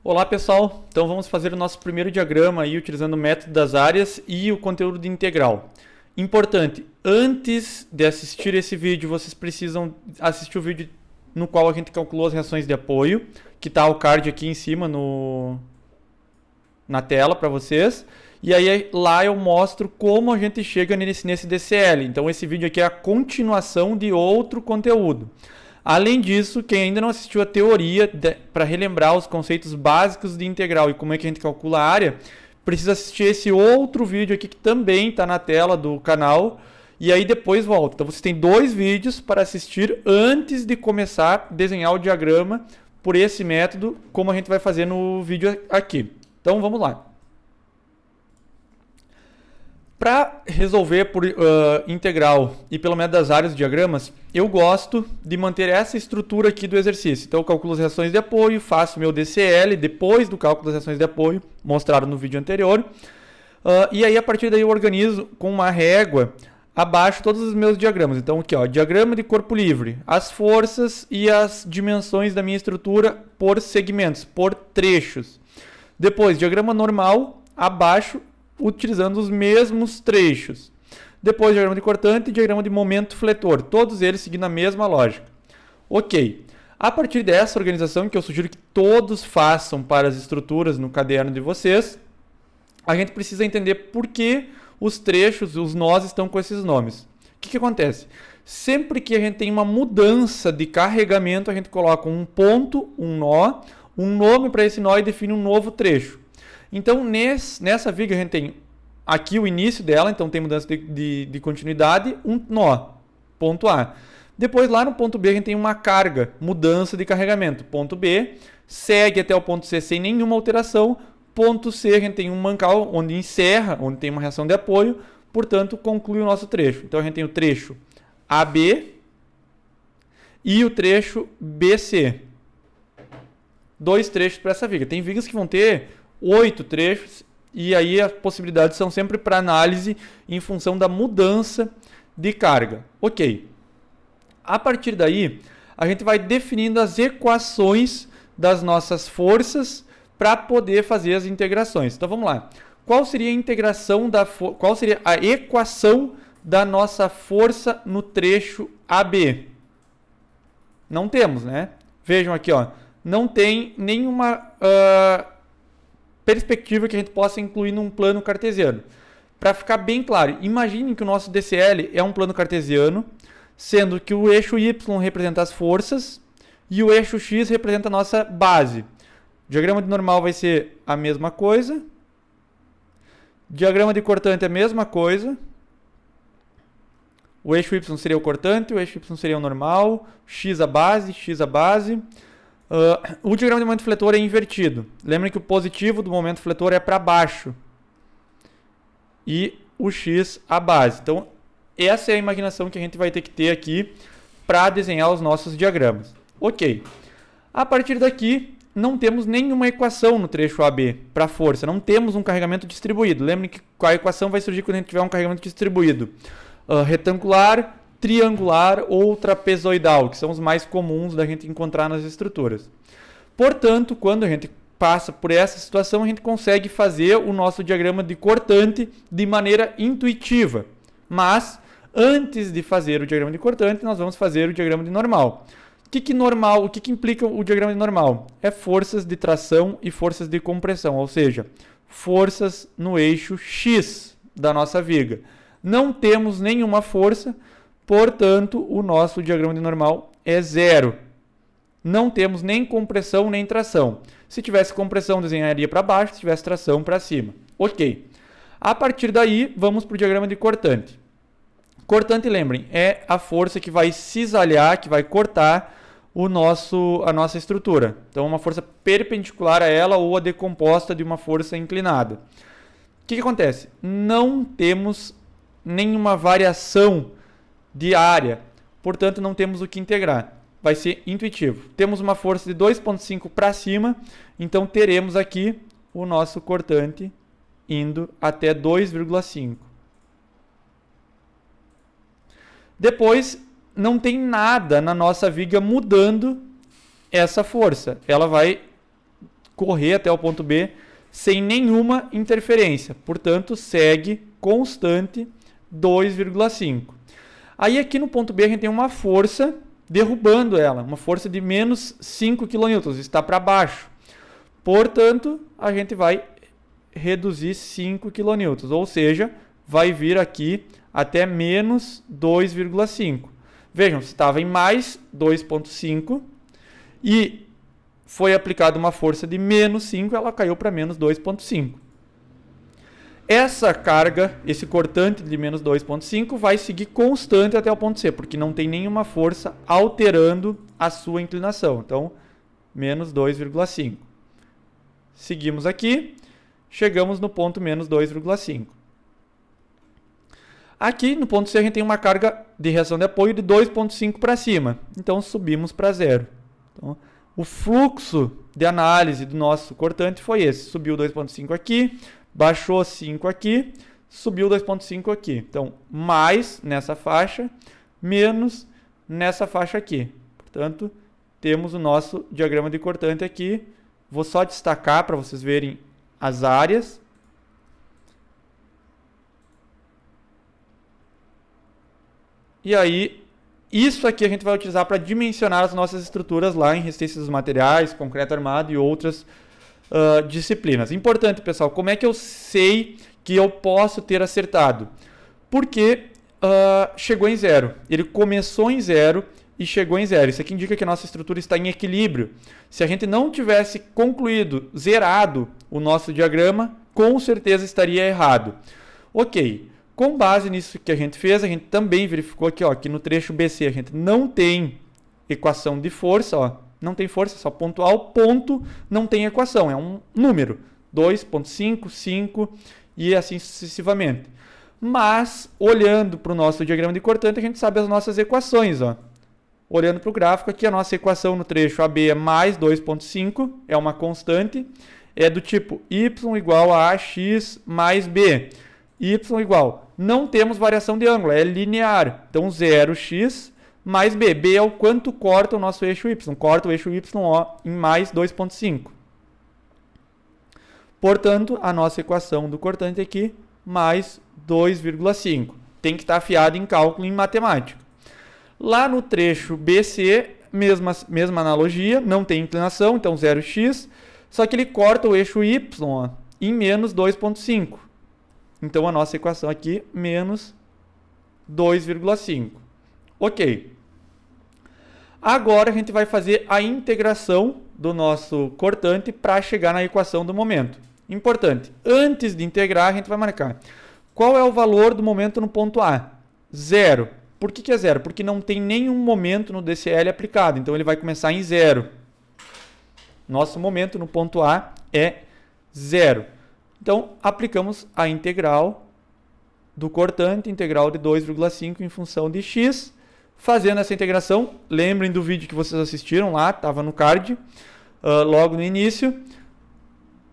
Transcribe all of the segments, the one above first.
Olá pessoal, então vamos fazer o nosso primeiro diagrama aí utilizando o método das áreas e o conteúdo de integral. Importante, antes de assistir esse vídeo, vocês precisam assistir o vídeo no qual a gente calculou as reações de apoio, que está o card aqui em cima na tela para vocês. E aí lá eu mostro como a gente chega nesse DCL. Então esse vídeo aqui é a continuação de outro conteúdo. Além disso, quem ainda não assistiu a teoria para relembrar os conceitos básicos de integral e como é que a gente calcula a área, precisa assistir esse outro vídeo aqui que também está na tela do canal e aí depois volta. Então vocês têm dois vídeos para assistir antes de começar a desenhar o diagrama por esse método, como a gente vai fazer no vídeo aqui. Então vamos lá. Para resolver por integral e pelo método das áreas dos diagramas, eu gosto de manter essa estrutura aqui do exercício. Então eu calculo as reações de apoio, faço meu DCL depois do cálculo das reações de apoio, mostrado no vídeo anterior. E aí a partir daí eu organizo com uma régua abaixo todos os meus diagramas. Então aqui, ó, diagrama de corpo livre, as forças e as dimensões da minha estrutura por segmentos, por trechos. Depois, diagrama normal, abaixo, utilizando os mesmos trechos. Depois, diagrama de cortante e diagrama de momento fletor. Todos eles seguindo a mesma lógica. Ok. A partir dessa organização, que eu sugiro que todos façam para as estruturas no caderno de vocês, a gente precisa entender por que os trechos, os nós estão com esses nomes. O que acontece? Sempre que a gente tem uma mudança de carregamento, a gente coloca um ponto, um nó, um nome para esse nó e define um novo trecho. Então, nessa viga, a gente tem aqui o início dela, então tem mudança de continuidade, um nó, ponto A. Depois, lá no ponto B, a gente tem uma carga, mudança de carregamento. Ponto B, segue até o ponto C sem nenhuma alteração. Ponto C, a gente tem um mancal, onde encerra, onde tem uma reação de apoio, portanto, conclui o nosso trecho. Então, a gente tem o trecho AB e o trecho BC. Dois trechos para essa viga. Tem vigas que vão ter 8 trechos, e aí as possibilidades são sempre para análise em função da mudança de carga. Ok. A partir daí, a gente vai definindo as equações das nossas forças para poder fazer as integrações. Então vamos lá. Qual seria a integração qual seria a equação da nossa força no trecho AB? Não temos, né? Vejam aqui, ó. Não tem nenhuma perspectiva que a gente possa incluir num plano cartesiano. Para ficar bem claro, imaginem que o nosso DCL é um plano cartesiano, sendo que o eixo Y representa as forças e o eixo X representa a nossa base. O diagrama de normal vai ser a mesma coisa. Diagrama de cortante é a mesma coisa. O eixo Y seria o cortante, o eixo Y seria o normal, X a base, X a base. O diagrama de momento fletor é invertido. Lembrem que o positivo do momento fletor é para baixo. E o X a base. Então, essa é a imaginação que a gente vai ter que ter aqui para desenhar os nossos diagramas. Ok. A partir daqui, não temos nenhuma equação no trecho AB para força. Não temos um carregamento distribuído. Lembrem que a equação vai surgir quando a gente tiver um carregamento distribuído. Retangular, triangular ou trapezoidal, que são os mais comuns da gente encontrar nas estruturas. Portanto, quando a gente passa por essa situação, a gente consegue fazer o nosso diagrama de cortante de maneira intuitiva. Mas, antes de fazer o diagrama de cortante, nós vamos fazer o diagrama de normal. O que implica o diagrama de normal? É forças de tração e forças de compressão, ou seja, forças no eixo X da nossa viga. Não temos nenhuma força, portanto, o nosso diagrama de normal é zero. Não temos nem compressão nem tração. Se tivesse compressão, desenharia para baixo, se tivesse tração, para cima. Ok. A partir daí, vamos para o diagrama de cortante. Cortante, lembrem, é a força que vai cisalhar, que vai cortar a nossa estrutura. Então, uma força perpendicular a ela ou a decomposta de uma força inclinada. O que acontece? Não temos nenhuma variação de área, portanto não temos o que integrar. Vai ser intuitivo. Temos uma força de 2,5 para cima, então teremos aqui o nosso cortante indo até 2,5. Depois, não tem nada na nossa viga mudando essa força. Ela vai correr até o ponto B sem nenhuma interferência. Portanto, segue constante 2,5. Aí aqui no ponto B a gente tem uma força derrubando ela, uma força de menos 5 kN, está para baixo. Portanto, a gente vai reduzir 5 kN, ou seja, vai vir aqui até menos 2,5. Vejam, estava em mais 2,5 e foi aplicada uma força de menos 5, ela caiu para menos 2,5. Essa carga, esse cortante de menos 2,5 vai seguir constante até o ponto C, porque não tem nenhuma força alterando a sua inclinação. Então, menos 2,5. Seguimos aqui, chegamos no ponto menos 2,5. Aqui no ponto C a gente tem uma carga de reação de apoio de 2,5 para cima. Então, subimos para zero. Então, o fluxo de análise do nosso cortante foi esse. Subiu 2,5 aqui, baixou 5 aqui, subiu 2,5 aqui. Então, mais nessa faixa, menos nessa faixa aqui. Portanto, temos o nosso diagrama de cortante aqui. Vou só destacar para vocês verem as áreas. E aí, isso aqui a gente vai utilizar para dimensionar as nossas estruturas lá em resistência dos materiais, concreto armado e outras disciplinas. Importante, pessoal, como é que eu sei que eu posso ter acertado? Porque chegou em zero. Ele começou em zero e chegou em zero. Isso aqui indica que a nossa estrutura está em equilíbrio. Se a gente não tivesse concluído, zerado o nosso diagrama, com certeza estaria errado. Ok. Com base nisso que a gente fez, a gente também verificou aqui, ó, que no trecho BC a gente não tem equação de força, ó, não tem força, só ponto A, o ponto não tem equação, é um número, 2,5, 5 e assim sucessivamente. Mas, olhando para o nosso diagrama de cortante, a gente sabe as nossas equações. Ó. Olhando para o gráfico aqui, a nossa equação no trecho AB é mais 2,5, é uma constante, é do tipo y igual a ax mais b. Y igual, não temos variação de ângulo, é linear. Então, 0x mais b. B é o quanto corta o nosso eixo y. Corta o eixo y em mais 2,5. Portanto, a nossa equação do cortante aqui, mais 2,5. Tem que estar afiado em cálculo em matemática. Lá no trecho BC, mesma analogia, não tem inclinação, então 0x. Só que ele corta o eixo y ó, em menos 2,5. Então, a nossa equação aqui, menos 2,5. Ok. Agora, a gente vai fazer a integração do nosso cortante para chegar na equação do momento. Importante, antes de integrar, a gente vai marcar. Qual é o valor do momento no ponto A? Zero. Por que é zero? Porque não tem nenhum momento no DCL aplicado. Então, ele vai começar em zero. Nosso momento no ponto A é zero. Então, aplicamos a integral do cortante, integral de 2,5 em função de x. Fazendo essa integração, lembrem do vídeo que vocês assistiram lá, estava no card, logo no início.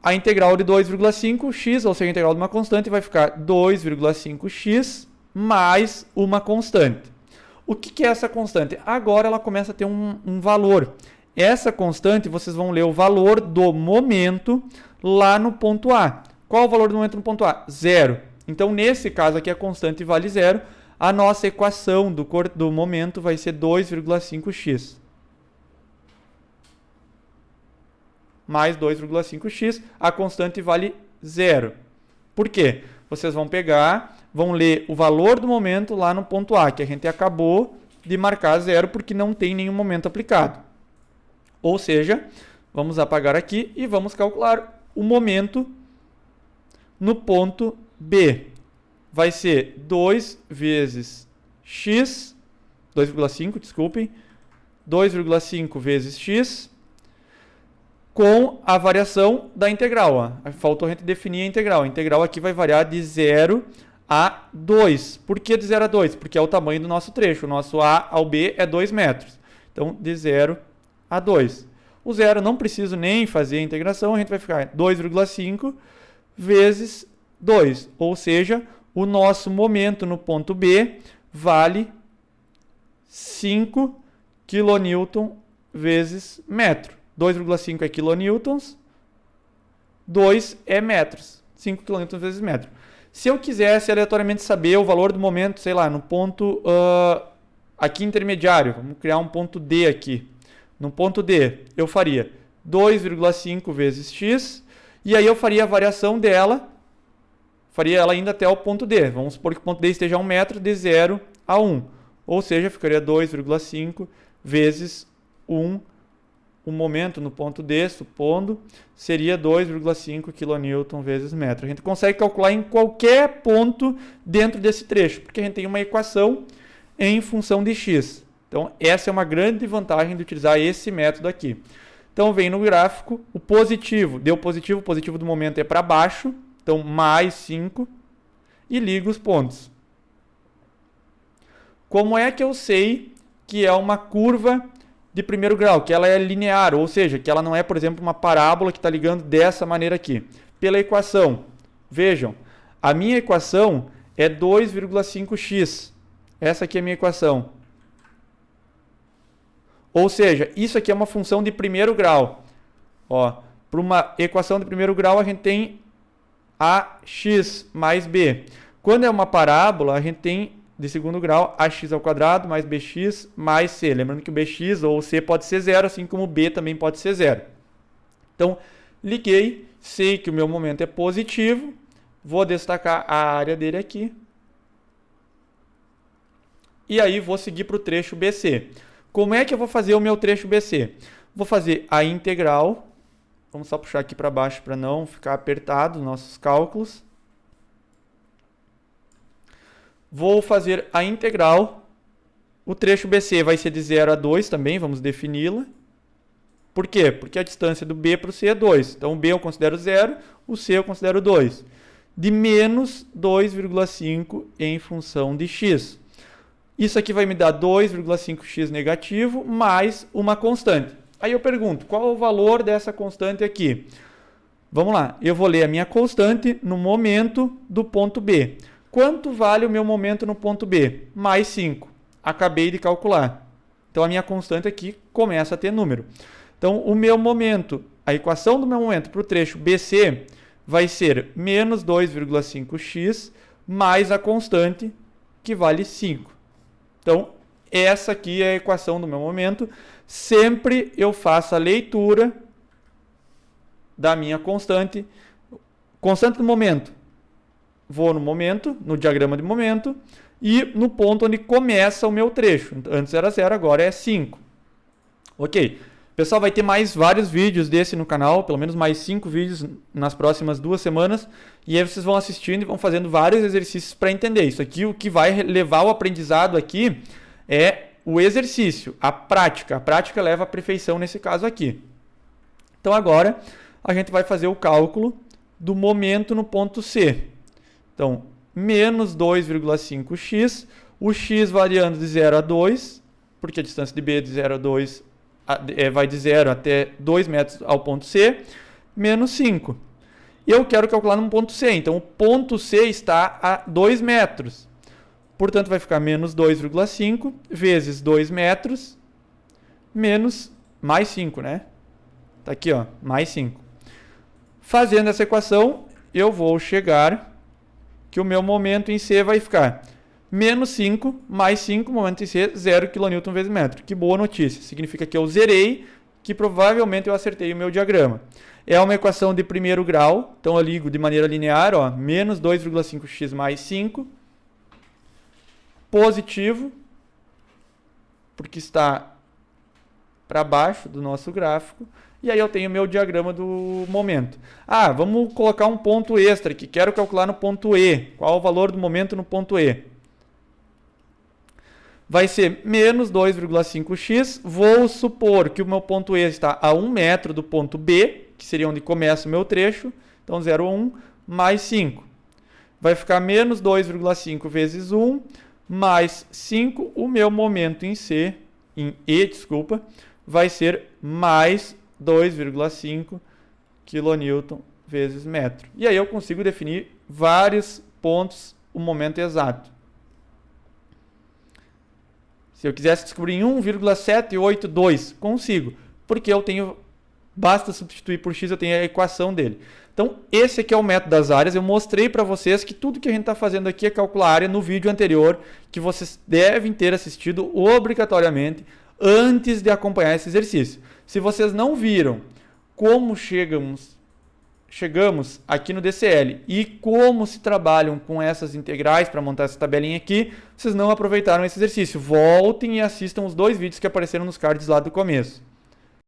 A integral de 2,5x, ou seja, a integral de uma constante, vai ficar 2,5x mais uma constante. O que é essa constante? Agora ela começa a ter um valor. Essa constante, vocês vão ler o valor do momento lá no ponto A. Qual o valor do momento no ponto A? Zero. Então, nesse caso aqui, a constante vale zero. A nossa equação do momento vai ser 2,5x. Mais 2,5x. A constante vale zero. Por quê? Vocês vão pegar, vão ler o valor do momento lá no ponto A, que a gente acabou de marcar zero, porque não tem nenhum momento aplicado. Ou seja, vamos apagar aqui e vamos calcular o momento no ponto B. Vai ser 2 vezes x, 2,5, desculpem, 2,5 vezes x, com a variação da integral. Ó. Faltou a gente definir a integral. A integral aqui vai variar de 0 a 2. Por que de 0 a 2? Porque é o tamanho do nosso trecho. O nosso A ao B é 2 metros. Então, de 0 a 2. O zero não preciso nem fazer a integração, a gente vai ficar 2,5 vezes 2. Ou seja, o nosso momento no ponto B vale 5 kN vezes metro. 2,5 é kilonewtons, 2 é metros, 5 km vezes metro. Se eu quisesse aleatoriamente saber o valor do momento, sei lá, no ponto aqui intermediário, vamos criar um ponto D aqui. No ponto D, eu faria 2,5 vezes x, e aí eu faria a variação dela, faria ela ainda até o ponto D. Vamos supor que o ponto D esteja a 1 metro, de 0 a 1. Ou seja, ficaria 2,5 vezes 1, o momento no ponto D, supondo, seria 2,5 kN vezes metro. A gente consegue calcular em qualquer ponto dentro desse trecho, porque a gente tem uma equação em função de x. Então, essa é uma grande vantagem de utilizar esse método aqui. Então, vem no gráfico, o positivo, deu positivo, o positivo do momento é para baixo, então mais 5, e ligo os pontos. Como é que eu sei que é uma curva de primeiro grau, que ela é linear, ou seja, que ela não é, por exemplo, uma parábola que está ligando dessa maneira aqui? Pela equação. Vejam, a minha equação é 2,5x. Essa aqui é a minha equação. Ou seja, isso aqui é uma função de primeiro grau. Para uma equação de primeiro grau, a gente tem ax mais b. Quando é uma parábola, a gente tem de segundo grau ax ao quadrado mais bx mais c. Lembrando que o bx ou o c pode ser zero, assim como o b também pode ser zero. Então, liguei, sei que o meu momento é positivo, vou destacar a área dele aqui. E aí vou seguir para o trecho BC. Como é que eu vou fazer o meu trecho BC? Vou fazer a integral. Vamos só puxar aqui para baixo para não ficar apertado os nossos cálculos. Vou fazer a integral. O trecho BC vai ser de 0 a 2 também, vamos defini-la. Por quê? Porque a distância do B para o C é 2. Então, o B eu considero 0, o C eu considero 2. De menos 2,5 em função de x. Isso aqui vai me dar 2,5x negativo mais uma constante. Aí eu pergunto, qual é o valor dessa constante aqui? Vamos lá, eu vou ler a minha constante no momento do ponto B. Quanto vale o meu momento no ponto B? Mais 5. Acabei de calcular. Então, a minha constante aqui começa a ter número. Então, o meu momento, a equação do meu momento para o trecho BC vai ser menos 2,5x mais a constante, que vale 5. Então, essa aqui é a equação do meu momento. Sempre eu faço a leitura da minha constante. Constante do momento. Vou no momento, no diagrama de momento, e no ponto onde começa o meu trecho. Antes era 0, agora é 5. Ok. Pessoal, vai ter mais vários vídeos desse no canal, pelo menos mais 5 vídeos nas próximas 2 semanas. E aí vocês vão assistindo e vão fazendo vários exercícios para entender. Isso aqui, o que vai levar o aprendizado aqui é o exercício, a prática. A prática leva à perfeição nesse caso aqui. Então agora a gente vai fazer o cálculo do momento no ponto C. Então, menos 2,5x, o x variando de 0 a 2, porque a distância de B de 0 a 2 vai de 0 até 2 metros ao ponto C, menos 5. Eu quero calcular no ponto C, então o ponto C está a 2 metros. Portanto, vai ficar menos 2,5 vezes 2 metros, menos mais 5, né? Está aqui, ó, mais 5. Fazendo essa equação, eu vou chegar que o meu momento em C vai ficar menos 5 mais 5, momento em C, 0 kN vezes metro. Que boa notícia. Significa que eu zerei, que provavelmente eu acertei o meu diagrama. É uma equação de primeiro grau, então eu ligo de maneira linear, ó, menos 2,5x mais 5. Positivo, porque está para baixo do nosso gráfico. E aí eu tenho meu diagrama do momento. Ah, vamos colocar um ponto extra aqui. Quero calcular no ponto E. Qual o valor do momento no ponto E? Vai ser menos 2,5x. Vou supor que o meu ponto E está a 1 metro do ponto B, que seria onde começa o meu trecho. Então, 0 a 1, mais 5. Vai ficar menos 2,5 vezes 1, mais 5. O meu momento em C, em E, desculpa, vai ser mais 2,5 kN vezes metro. E aí eu consigo definir vários pontos o momento exato. Se eu quisesse descobrir em 1,782, consigo, porque eu tenho basta substituir por x, eu tenho a equação dele. Então, esse aqui é o método das áreas. Eu mostrei para vocês que tudo que a gente está fazendo aqui é calcular a área no vídeo anterior, que vocês devem ter assistido obrigatoriamente antes de acompanhar esse exercício. Se vocês não viram como chegamos aqui no DCL e como se trabalham com essas integrais para montar essa tabelinha aqui, vocês não aproveitaram esse exercício. Voltem e assistam os 2 vídeos que apareceram nos cards lá do começo.